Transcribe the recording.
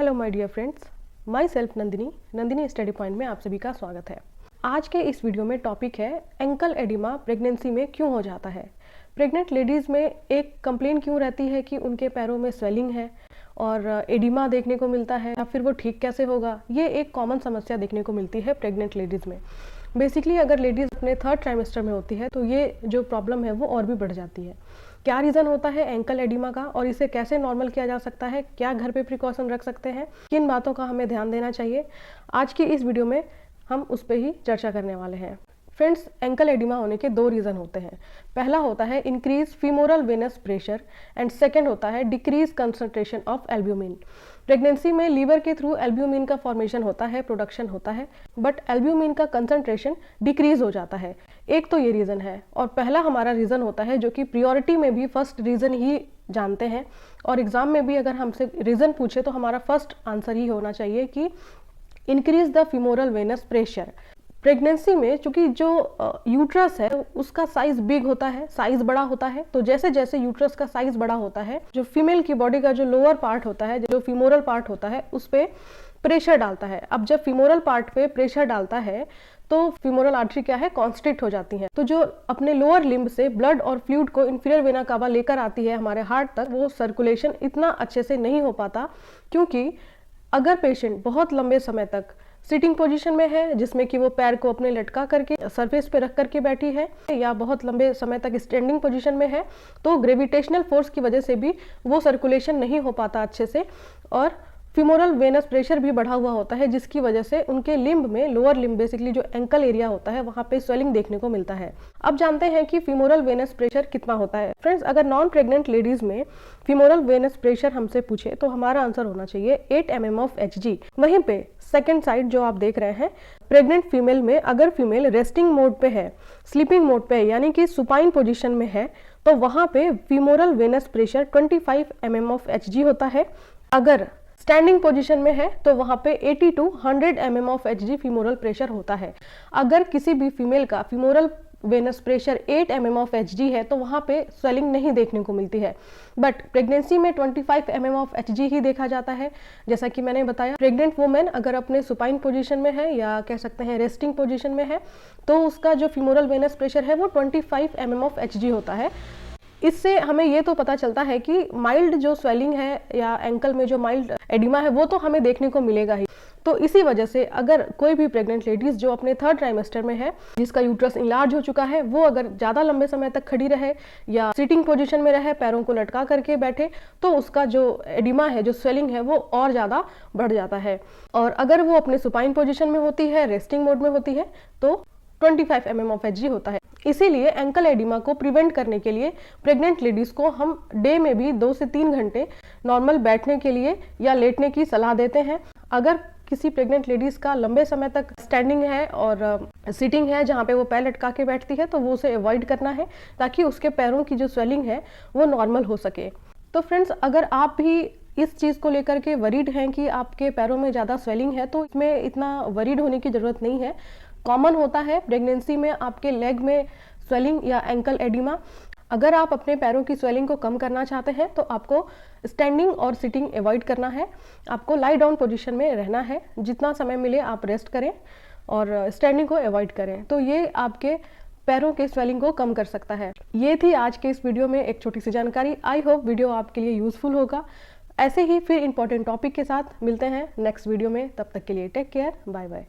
Hello my dear friends, myself Nandini study point में आप सभी का स्वागत है। आज के इस वीडियो में टॉपिक है एंकल एडिमा प्रेगनेंसी में क्यों हो जाता है। प्रेग्नेंट लेडीज़ में एक कंप्लेन क्यों रहती है कि उनके पैरों में स्वेलिंग है और एडिमा देखने को मिलता है, या फिर वो ठीक कैसे होगा। ये एक कॉमन समस्या देखने को मिलती है प्रेग्नेंट लेडीज़ में। बेसिकली अगर लेडीज़ अपने थर्ड ट्राइमेस्टर में होती है तो ये जो प्रॉब्लम है वो और भी बढ़ जाती है। क्या रीज़न होता है एंकल एडिमा का और इसे कैसे नॉर्मल किया जा सकता है, क्या घर पे प्रिकॉशन रख सकते हैं, किन बातों का हमें ध्यान देना चाहिए, आज की इस वीडियो में हम उस पर ही चर्चा करने वाले हैं। फ्रेंड्स, एंकल एडिमा होने के दो रीज़न होते हैं। पहला होता है increase femoral venous pressure and second होता है decrease concentration of albumin. Pregnancy में लीवर के थ्रू एल्ब्यूमिन का फॉर्मेशन होता है, प्रोडक्शन होता है, बट एल्ब्यूमिन का कंसंट्रेशन डिक्रीज हो जाता है। एक तो ये रीज़न है, और पहला हमारा रीज़न होता है जो कि प्रियोरिटी में भी फर्स्ट रीज़न ही जानते हैं, और एग्जाम में भी अगर हमसे रीज़न पूछे तो हमारा फर्स्ट आंसर ही होना चाहिए कि increase the femoral venous pressure. Pregnancy में चूंकि जो यूट्रस है उसका साइज बिग होता है, साइज बड़ा होता है, तो जैसे जैसे यूट्रस का साइज बड़ा होता है, जो फीमेल की बॉडी का जो लोअर पार्ट होता है, जो फीमोरल पार्ट होता है, उस पर प्रेशर डालता है। अब जब फीमोरल पार्ट पे प्रेशर डालता है तो फीमोरल आर्टरी क्या है, कॉन्स्ट्रिक्ट हो जाती है। तो जो अपने लोअर लिम्ब से ब्लड और फ्लूइड को इंफीरियर वेना कावा लेकर आती है हमारे हार्ट तक, वो सर्कुलेशन इतना अच्छे से नहीं हो पाता, क्योंकि अगर पेशेंट बहुत लंबे समय तक सिटिंग पोजीशन में है, जिसमें कि वो पैर को अपने लटका करके सरफेस पे रख करके बैठी है, या बहुत लंबे समय तक स्टैंडिंग पोजीशन में है, तो ग्रेविटेशनल फोर्स की वजह से भी वो सर्कुलेशन नहीं हो पाता अच्छे से, और फीमोरल वेनस प्रेशर भी बढ़ा हुआ होता है, जिसकी वजह से उनके लिम्ब में, लोअर लिम्ब बेसिकली जो एंकल एरिया होता है, वहाँ पे स्वेलिंग देखने को मिलता है। अब जानते हैं कि फीमोरल वेनस प्रेशर कितना होता है। फ्रेंड्स, अगर नॉन प्रेग्नेंट लेडीज में फीमोरल वेनस प्रेशर हमसे पूछे तो हमारा आंसर होना चाहिए 8 mm of Hg। वहीं पे सेकेंड साइड जो आप देख रहे हैं, प्रेग्नेंट फीमेल में अगर फीमेल रेस्टिंग मोड पे है, स्लीपिंग मोड पे है, यानी कि सुपाइन पोजिशन में है, तो वहाँ पे femoral venous pressure 25 mm of Hg होता है। अगर स्टैंडिंग पोजीशन में है तो वहाँ पे 80 to 100 mm of Hg femoral pressure होता है। अगर किसी भी फीमेल का femoral venous pressure 8 mm of Hg है तो वहाँ पे स्वेलिंग नहीं देखने को मिलती है, बट प्रेगनेंसी में 25 mm of Hg ही देखा जाता है। जैसा कि मैंने बताया, प्रेग्नेंट वुमेन अगर अपने सुपाइन पोजीशन में है, या कह सकते हैं रेस्टिंग पोजीशन में है, तो उसका जो फीमोरल वेनस प्रेशर है वो 25 mm of Hg होता है। इससे हमें ये तो पता चलता है कि माइल्ड जो स्वेलिंग है या एंकल में जो माइल्ड एडिमा है वो तो हमें देखने को मिलेगा ही। तो इसी वजह से अगर कोई भी प्रेग्नेंट लेडीज जो अपने थर्ड ट्राइमेस्टर में है, जिसका यूट्रस इंलार्ज हो चुका है, वो अगर ज़्यादा लंबे समय तक खड़ी रहे या सिटिंग पोजीशन में रहे, पैरों को लटका करके बैठे, तो उसका जो एडिमा है, जो स्वेलिंग है, वो और ज़्यादा बढ़ जाता है। और अगर वो अपने सुपाइन पोजीशन में होती है, रेस्टिंग मोड में होती है, तो 25 mm of Hg होता है। इसीलिए एंकल एडिमा को प्रिवेंट करने के लिए प्रेग्नेंट लेडीज को हम डे में भी 2 से 3 घंटे नॉर्मल बैठने के लिए या लेटने की सलाह देते हैं। अगर किसी प्रेग्नेंट लेडीज का लंबे समय तक स्टैंडिंग है और सिटिंग है जहाँ पे वो पैर लटका के बैठती है, तो वो उसे अवॉइड करना है, ताकि उसके पैरों की जो स्वेलिंग है वो नॉर्मल हो सके। तो फ्रेंड्स, अगर आप भी इस चीज़ को लेकर के वरीड हैं कि आपके पैरों में ज़्यादा स्वेलिंग है, तो इसमें इतना वरीड होने की ज़रूरत नहीं है। कॉमन होता है प्रेगनेंसी में आपके लेग में स्वेलिंग या एंकल एडिमा। अगर आप अपने पैरों की स्वेलिंग को कम करना चाहते हैं तो आपको स्टैंडिंग और सिटिंग अवॉइड करना है, आपको लाई डाउन पोजीशन में रहना है। जितना समय मिले आप रेस्ट करें और स्टैंडिंग को अवॉइड करें, तो ये आपके पैरों के स्वेलिंग को कम कर सकता है। ये थी आज के इस वीडियो में एक छोटी सी जानकारी। आई होप वीडियो आपके लिए यूजफुल होगा। ऐसे ही फिर इंपॉर्टेंट टॉपिक के साथ मिलते हैं नेक्स्ट वीडियो में। तब तक के लिए टेक केयर, बाय बाय।